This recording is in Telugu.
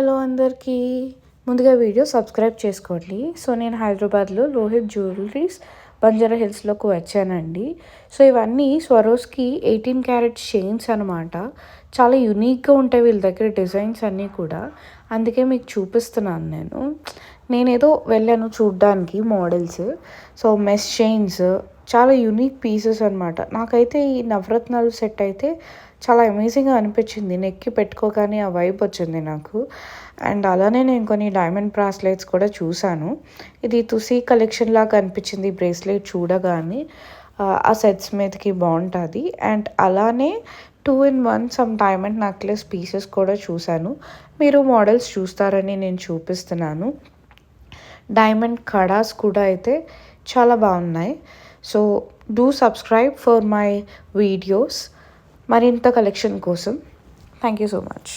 హలో అందరికీ. ముందుగా వీడియో సబ్స్క్రైబ్ చేసుకోండి. సో నేను హైదరాబాద్లో లోహిత్ జ్యువెలరీస్ బంజారా హిల్స్లోకి వచ్చానండి. సో ఇవన్నీ స్వరోస్కి 18 క్యారెట్ చైన్స్ అనమాట. చాలా యూనిక్గా ఉంటాయి వీళ్ళ దగ్గర డిజైన్స్ అన్నీ కూడా. అందుకే మీకు చూపిస్తున్నాను నేనేదో వెళ్ళాను చూడ్డానికి మోడల్స్. సో మెష్ చైన్స్ చాలా యూనిక్ పీసెస్ అనమాట. నాకైతే ఈ నవరత్నాలు సెట్ అయితే చాలా అమేజింగ్గా అనిపించింది. నెక్కి పెట్టుకోగానే ఆ వైబ్ వచ్చింది నాకు. అండ్ అలానే నేను కొన్ని డైమండ్ బ్రాస్లెట్స్ కూడా చూశాను. ఇది తుసి కలెక్షన్ లాగా అనిపించింది బ్రేస్లెట్ చూడగానే. ఆ సెట్స్ మీదకి బాగుంటుంది. అండ్ అలానే 2-in-1 some diamond necklace pieces కూడా చూశాను. మీరు మోడల్స్ చూస్తారని నేను చూపిస్తున్నాను. డైమండ్ కడాస్ కూడా అయితే చాలా బాగున్నాయి. So do subscribe for my videos మరింత కలెక్షన్ కోసం. Thank you so much.